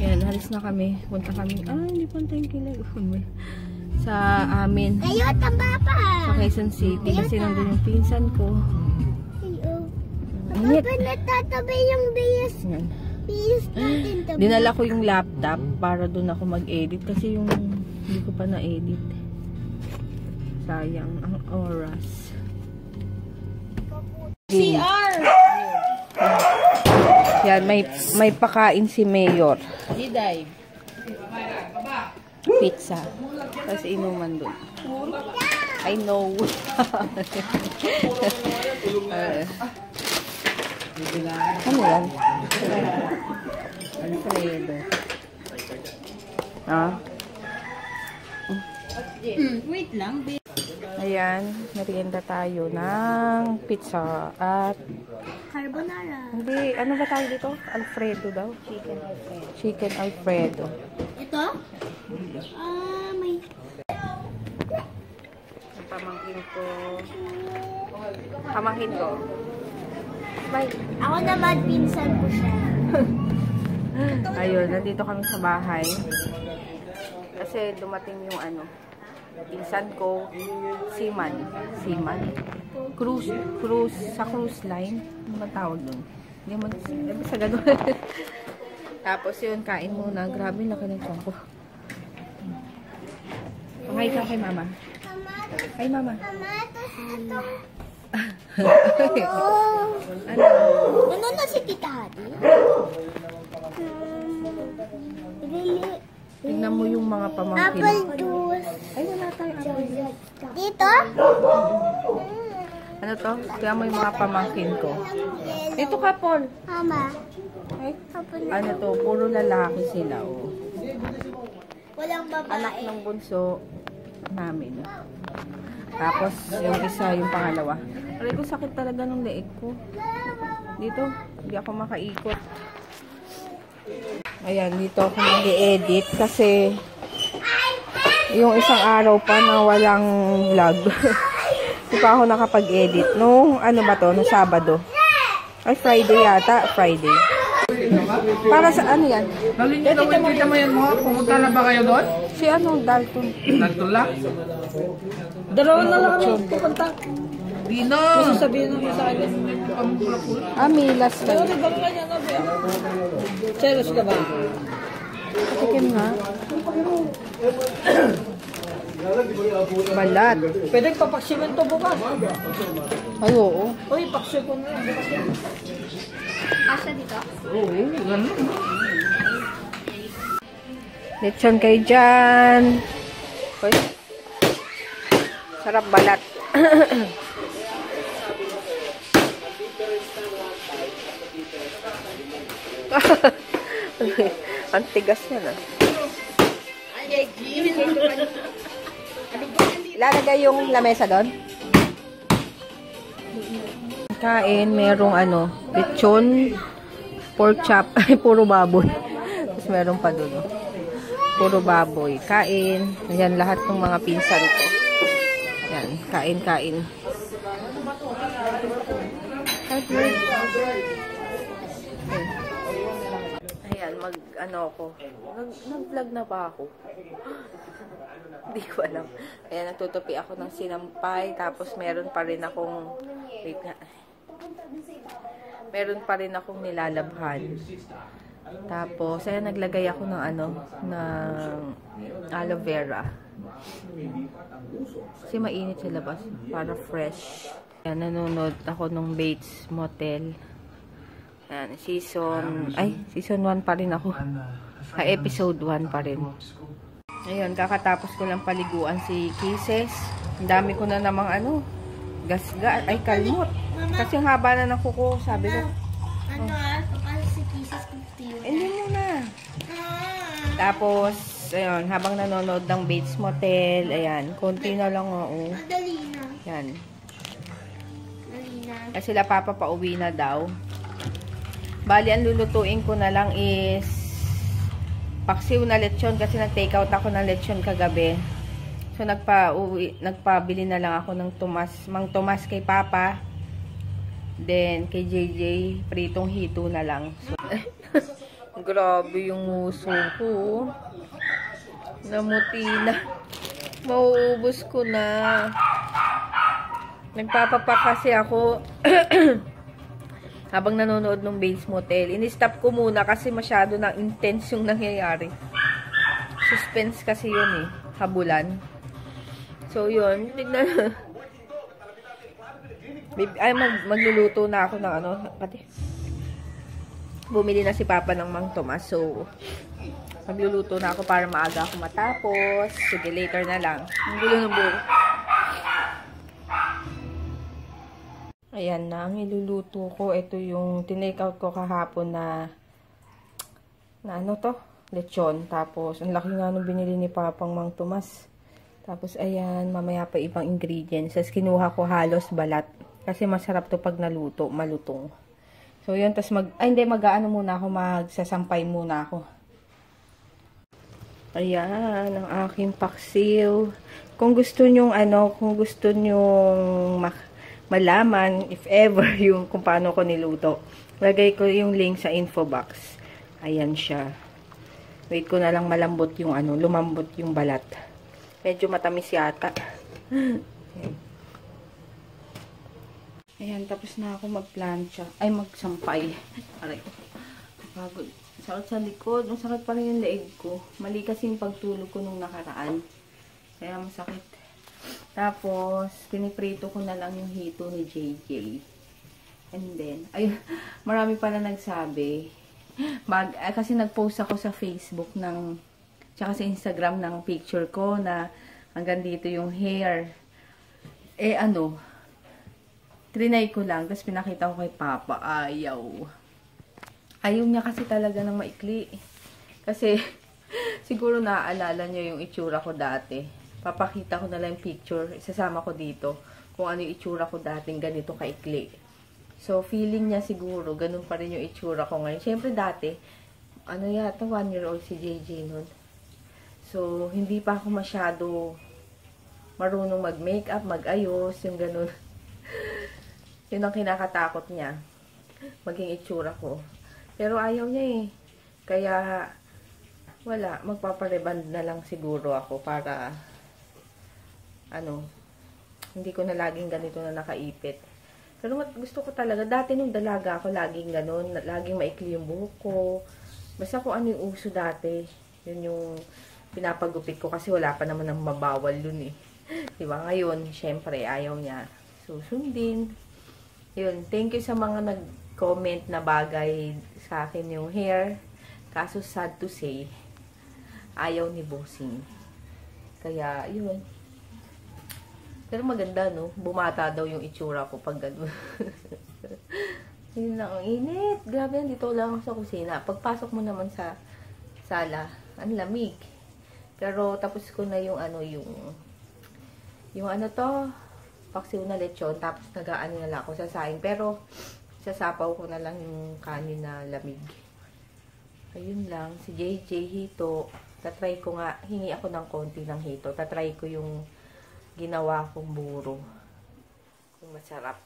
Yan, halis na kami. Punta kami. Hindi pa tayong kilag. Sa amin. Kayo, tamba pa. Sa Quezon City. Kasi nandun yung pinsan ko. Papa, natatabi yung bias. Yan. Bias natin. Dinala ko yung laptop para doon ako mag-edit. Kasi yung hindi ko pa na-edit. Sayang ang oras. CR! Yan, may pakain si Mayor. Diday. Pizza. Tapos inuman doon. I know. Ano yan? Alfredo. Wait lang. Ayan, merienda tayo ng pizza at Carbonara. hindi, ano ba tayo dito? Alfredo daw? Chicken Alfredo. Chicken Alfredo. Ito? May... Ang pamangkin ko. Pamangkin ko. Bye. Ako naman, pinsan ko siya. Ayun, nandito kami sa bahay. Kasi dumating yung ano, pinsan ko, seaman. Cruise, sa cruise line. Ano ba tawag doon? Hindi mo, sa gano'n. Tapos yun, kain muna. Grabe, laki ng tiyan ko. Hi ka kay mama. Hi mama. Ano? Ano na si Tita Hadi? Tingnan mo yung mga pamangkin. Apple juice. Ay, wala tayong apple juice. Dito? Ano to? Tingnan mo yung mga pamangkin ko. Dito ka, Paul. Mama. Ay, ano to? Puro lalaki sila, oh. Walang babae. Anak ng bunso namin. Tapos, yung isa, yung pangalawa. Aray ko, sakit talaga ng leeg ko. Dito, hindi ako makaikot. Ayan, dito ako mag-edit kasi yung isang araw pa na walang vlog. Hindi pa ako nakapag-edit. Nung, ano ba to? Nung Sabado. Ay, Friday yata. Friday. Para sa ano yan? Nakikita mo yan mo? Pumunta na ba kayo doon? Si ano, Dalton. Nandun lang? Dalawa na lang kami pupunta. Di na. Kasi sabihin namin sa akin. Milas kayo. Ano ba kanya na ba? Serious ka ba? Tikim nga. Balat. Pwede papaksiman to bukas. Ay, oo. Uy, paksyo ko na yan. Kasha dito? Oo, ganun. Lechon kayo dyan. Uy. Sarap balat. Ang tigas yan, ah. Ilalagay yung lamesa doon. Kain, merong ano, lechon, pork chop, ay puro baboy. Tapos meron pa doon, oh. Puro baboy. Kain. Ayan, lahat ng mga pinsan ko. Ayan, kain. Ayan, ano ako. Nag-vlog na ba ako? Hindi ko alam. Ayan, nagtutupi ako ng sinampay. Tapos meron pa rin akong, wait nga. Meron pa rin akong nilalabhan. Tapos, ayan, naglagay ako ng ano, ng aloe vera. Kasi mainit sa labas. Para fresh. Ayan, nanonood ako ng Bates Motel. Ayan, season 1 pa rin ako. Episode 1 pa rin. Ayun, kakatapos ko lang paliguan si Kisses. Ang dami ko na namang ano, gasga, ay kalmot. Kasi ang haba na ng kuko, sabi ko. Ano kapag si Kisses 50. Hindi muna. Tapos, ayun, habang nanonood ng Bates Motel, ayan, konti na lang oo. Dali na. Yan. Dali na. Kasi sila papa pauwi na daw. Bali, ang lulutuin ko na lang is paksiw na lechon kasi nag-take out ako ng lechon kagabi. So, nagpabili na lang ako ng Mang Tomas kay Papa. Then, kay JJ, pritong hito na lang. So, Grabe yung muso ko. Namuti na. Mauubos ko na. Nagpapapa kasi ako habang nanonood ng Bates Motel. In-stop ko muna kasi masyado na intense yung nangyayari. Suspense kasi yun eh. Habulan. So yun. Tignan. Ay, magluluto na ako ng ano. Pati. Bumili na si Papa ng Mang Tomas. So, magluluto na ako para maaga ako matapos. Sige, later na lang. Ang gulo ng buo. Ayan na, ang iluluto ko. Ito yung tinake out ko kahapon na ano to? Lechon. Tapos, ang laki nga nung binili ni Papang Mang Tomas. Tapos, ayan, mamaya pa ibang ingredients. Tapos, kinuha ko halos balat. Kasi masarap to pag naluto, malutong. So, yun. Tapos, mag-ano muna ako, magsasampay muna ako. Ayan, ang aking paksiw. Kung gusto nyong, kung gusto nyong malaman, if ever, yung kung paano ko niluto, lagay ko yung link sa info box. Ayan siya. Wait ko na lang malambot yung lumambot yung balat. Medyo matamis yata. Ayan, tapos na ako magplancha. Ay, magsampay. Aray ko. Pagod. Sakit sa likod. Ang sakit pa rin yung leeg ko. Mali kasi yung pagtulog ko nung nakaraan. Kaya masakit. Tapos, piniprito ko na lang yung hito ni JJ. And then, ayun, marami pa na nagsabi. Kasi nag-post ako sa Facebook tsaka sa Instagram ng picture ko na hanggang dito yung hair. Trinay ko lang, tapos pinakita ko kay Papa. Ayaw niya kasi talaga ng maikli. Kasi, siguro naaalala niyo yung itsura ko dati. Papakita ko na lang yung picture. Isasama ko dito kung ano yung itsura ko dating ganito kaikli. So, feeling niya siguro, ganun pa rin yung itsura ko ngayon. Siyempre dati, yata 1-year-old si JJ nun. So, hindi pa ako masyado marunong mag-makeup, mag-ayos, yung ganun. Yun ang kinakatakot niya. Maging itsura ko. Pero ayaw niya eh. Kaya, wala. Magpapareband na lang siguro ako para, hindi ko na laging ganito na nakaipit. Pero gusto ko talaga. Dati nung dalaga ako, laging ganun. Laging maikli yung buhok ko. Basta kung ano yung uso dati. Yun yung pinapagupit ko kasi wala pa naman ang mabawal dun eh. Diba? Ngayon, syempre, ayaw niya. Susundin. Yun, thank you sa mga nag-comment na bagay sa akin yung hair. Kaso sad to say, ayaw ni Bossing. Kaya, yun. Pero maganda, no? Bumata daw yung itsura ko pag gano'n. Yun lang, ang init. Grabe yan, dito lang ako sa kusina. Pagpasok mo naman sa sala, ang lamig. Pero tapos ko na yung paksiw na lechon, tapos nag-aano na lang ako sa saing. Pero, sasapaw ko na lang yung kanin na lamig. Ayun lang. Si JJ hito. Tatry ko nga, hingi ako ng konti ng hito. Tatry ko yung ginawa kong buro. Yung masarap.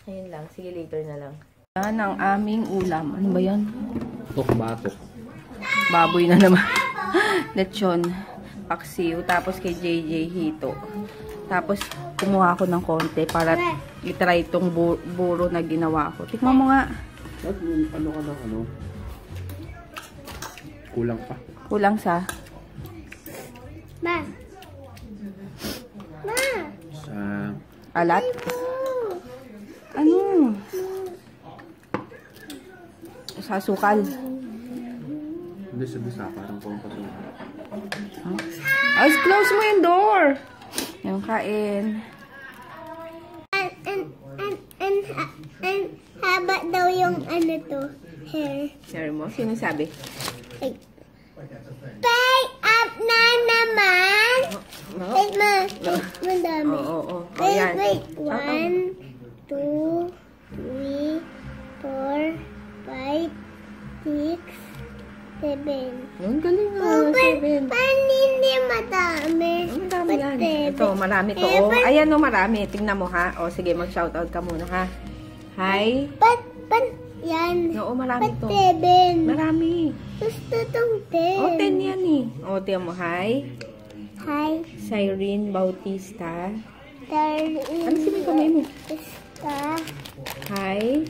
Ayun lang. Sige, later na lang. Yan ang aming ulam. Ano ba yan? Tok-batok. Baboy na naman. Lechon. Paksiw. Tapos kay JJ hito. Tapos, kumuha ako ng konti para itry itong buro na ginawa ko. Tikman mo nga. Kulang pa. Kulang sa? Ma! Sa... Alat? Ano? Sa sukal. Hindi sa bisa, parang pampasok. Ay, close mo yung door! Yung kain. And haba daw yung hair. Hair mo? Sino sabi? Pay up na naman! Wait, madami. Oo. Wait. 1, 2, 3, 4, 5, 6, 7. Yung galing nga. 7. Paano hindi madami? Marami yan. Ito, marami to. Oh. Ayan o, marami. Tingnan mo ha. O, sige, mag-shoutout ka muna ha. Hi. Yan. Oo, marami Ba't to. 7? Marami. Gusto tong 10. O, 10 yan eh. O, tiyan mo. Hi. Hi. Cyrene Bautista. Darlene. Ano sino yung kamay mo? Ista. Hi.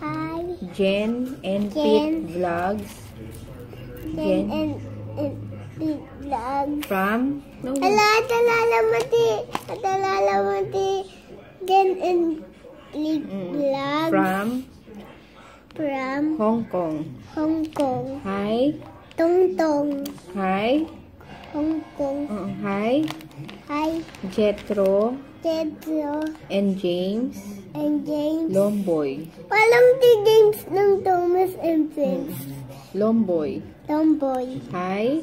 Hi. Jen and Jen. Pete Vlogs. Jen and big vlog. From? No, no. Alala mo di. Jen and big vlog. From Hong Kong. Hong Kong. Hi. Tong. Hi. Hong Kong. Hi. Hi. Jethro Pedro and James and James. Lomboy. Walang si James ng Thomas and James. Lomboy. Tomboy. Hi.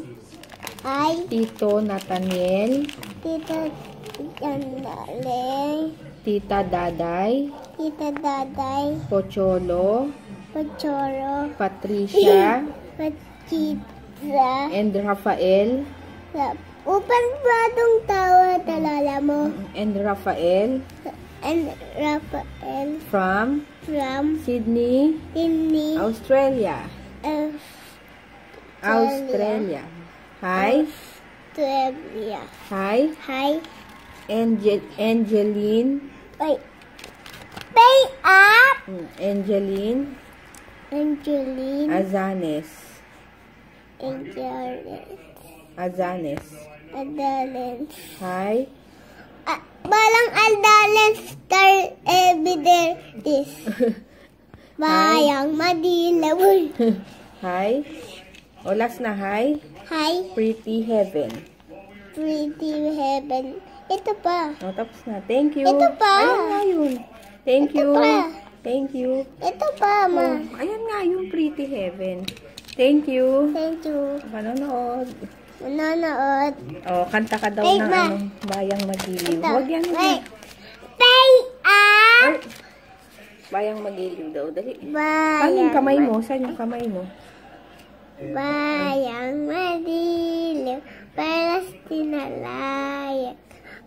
Hi. Tito Nathaniel. Tita Yandale. Tita Daday. Tita Daday. Pocholo. Pachoro. Patricia. Pachita. And Rafael. Upan ba itong tawa? Talala mo? And Rafael. And Rafael From from Sydney, Sydney, Australia. Australia. Hi. Australia. Hi. Hi. Angeline. Wait. Pay up! Angeline Angeline. Azanes. Angeline. Azanes. Adalens. Hi. Balang Aldalens star evidence this. Bayang madilaw. Hi. O, last na. Hi. Hi. Pretty Heaven. Pretty heaven. Ito pa. O, tapos na. Thank you. Ito pa. Ayan nga yun. Thank Ito you. pa. Thank you. Ito pa, ma. Oh, ayan nga yung Pretty Heaven. Thank you. Thank you. Panonood. Nanonood. O, kanta ka daw Wait, ng ma. Bayang Magiliw. Ito. Huwag yan. Wait. Pay up! Ay, Bayang Magiliw daw. Dali. Saan Bayang yung kamay mo? Saan yung kamay mo? Bayang madilaw, paras tinalayak.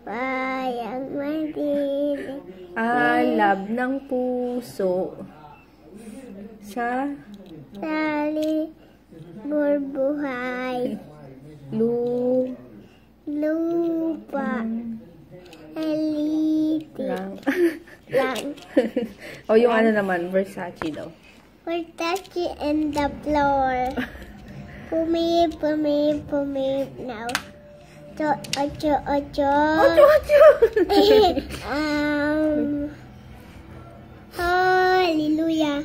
Bayang madilaw. Alab ng puso sa Tali burbuhay. Lupa. Elite. Lang. O yung ano naman, Versace daw. We're touching in the floor. Pumip now. Ocho. Hallelujah.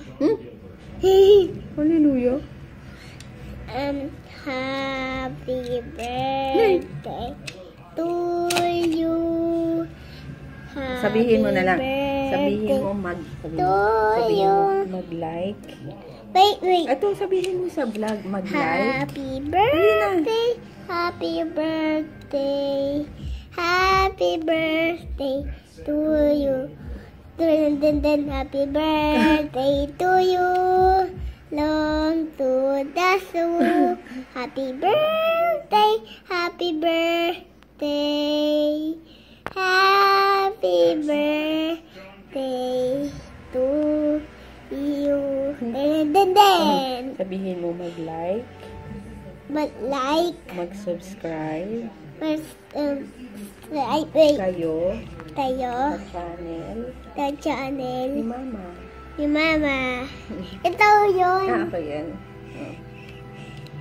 Hallelujah. Happy birthday to you. Sabihin mo na lang. Happy Sabihin mo mag-like. Wait. Ito, sabihin mo sa vlog, mag-like. Happy birthday. Happy birthday. Happy birthday to you. Then happy birthday to you. Long to the soul. Happy birthday. Happy birthday. Happy birthday to you. Then. Sabihin mo mag-like, Mag-like. mag-subscribe Wait. kayo Tayo. sa channel The channel. ni Mama. Ni Mama. Ito yun. Ako yan. Oh.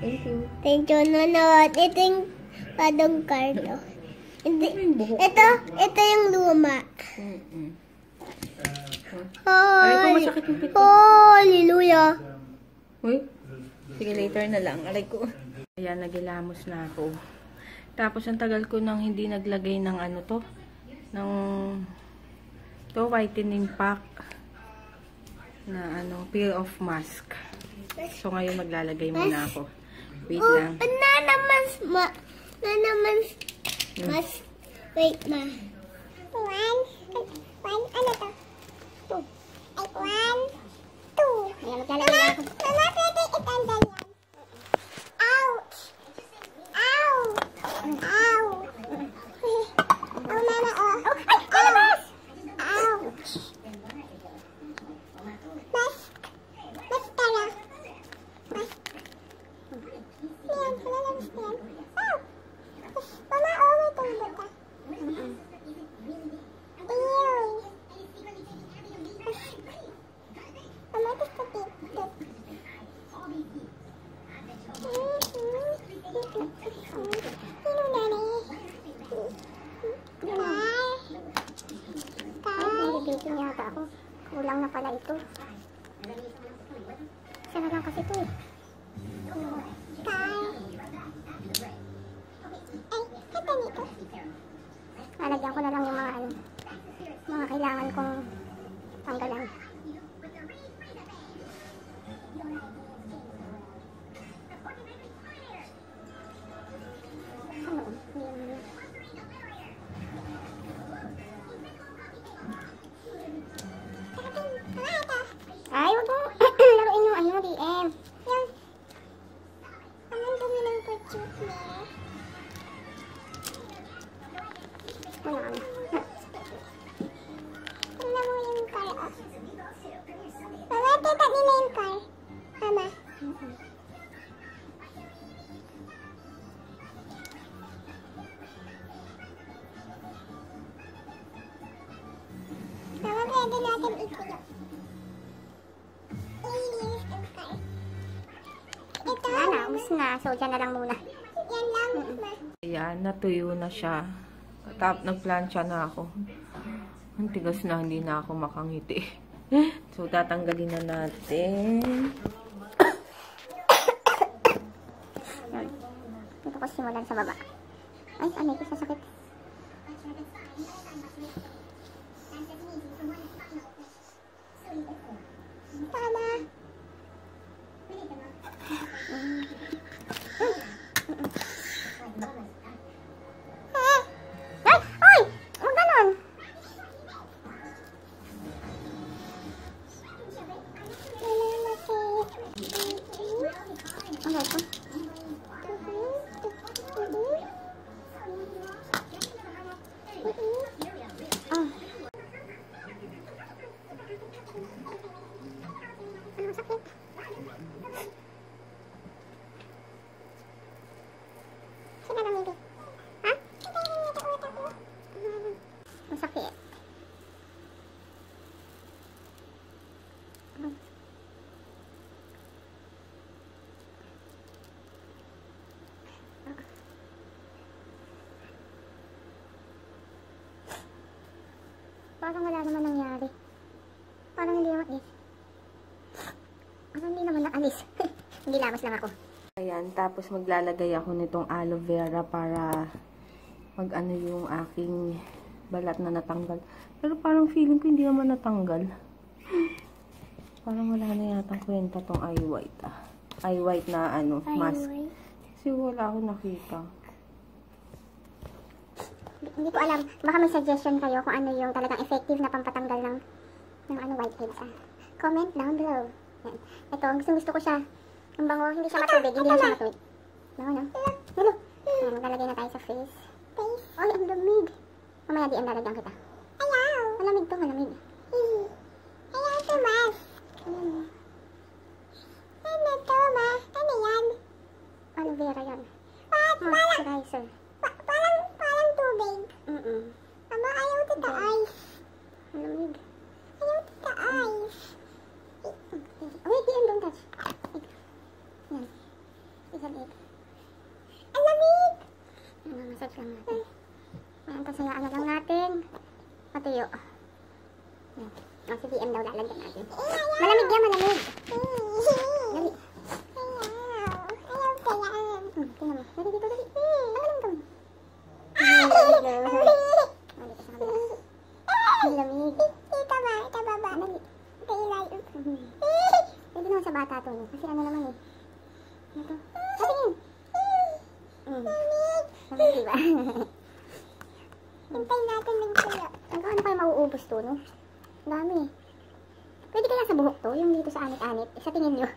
Thank you. Thank you, nunod. Ito yung padong karto. Hindi. Yung buhok Ito yung luma. Aray ko, masakit yung pito. Hallelujah. Uy, sige later na lang. Aray ko. Ayan, nagilamos na ako. Tapos ang tagal ko nang hindi naglagay ng ano to. Ng whitening pack na ano, peel off mask. So ngayon maglalagay muna ako. Wait lang. Mas. Wait, ma. One, ano to? Two. One, two. Ayan, maglalagay na ako. Mama, pwede itanda yan. Ouch! Ow! Ow! Oh, mama, oh. Ay, kalabas! Ouch! Mask! Yan, malalabas na yan. Oh! Mama, oh, may tumbot ka. Ew. Mama, gusto dito. Sino nanay? Nag-baking yata ako. Kulang na pala ito. Isa na lang kasi ito eh. Ay, kata nito. Lalagyan ko na lang yung mga kailangan kong tanggalan. Ano? Ay, wag mo laruin yung ano, DM. Yan. Ang dumi ng purchute niya. Wala na. Tingnan mo yung car, oh. Mama, tita nila yung car. Mama. Mama, pwede natin ikulo. Wala na, ubus na. So, dyan na lang muna. Yan lang, ma. Ayan, natuyo na siya. Nagplansya na ako. Ang tigas na, hindi na ako makangiti. So, tatanggalin na natin. Dito ko simulan sa baba. Ay, ano ito? Sasakit. Tama. Ay! Huwag ganon! Ano ito? Ah. Ano sakit? Sila lang hindi. Ha? Masakit. Parang wala naman nangyari. Parang hindi naman alis. Parang hindi naman naalis. Hindi lamas lang ako. Ayan, tapos maglalagay ako nitong aloe vera para mag-ano yung aking balat na natanggal. Pero parang feeling ko hindi naman natanggal. Parang wala na yata kwenta tong eye white. Eye white na ano, mask. Kasi wala akong nakita. Hindi ko alam. Baka may suggestion kayo kung ano yung talagang effective na pampatanggal ng ano whiteheads. Comment down below. Yan. Ito, gusto ko siya. Ang bango, hindi siya matubig. Hindi siya matubig. Bango, no? Hello. Yan, maglalagay na tayo sa face. Face? Ay, ang lamig. Mamaya di ang lalagyan kita. Ayaw. Malamig to, malamig. Ayaw to, mas. Ano to, ma? Ano yan? Aloe vera yan. Moisturizer. Parang tubig. Mama, ayaw tita ice. Malamig. Ayaw tita ice. Wait, don't touch. Yan. Isang egg. Ang lamig! Mamasage lang natin. Ayan, kasayaan na lang natin. Matuyo. Yan. O, si DM daw lalagyan natin. Malamig yan, malamig. Dali. Ayaw kaya. Tingnan mo. Dali dito, dali. Ano lang gawin? Ang lamig. Ito ba? Ito baba. Dali. Ito ilayo. Pwede naman sa bata to. Kasi ano naman eh. Ito. Patingin. Lamig. Lamig diba? Hintayin natin magtuyo. Ano kayo mauubos to, no? Dami. Pwede kaya sa buhok to? Yung dito sa anit-anit. Sa tingin nyo.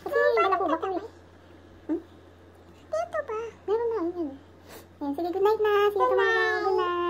Kasi wala po ba kami? Dito ba? Meron na. Yan. Yan. Sige, good night na. See you tomorrow. Good night.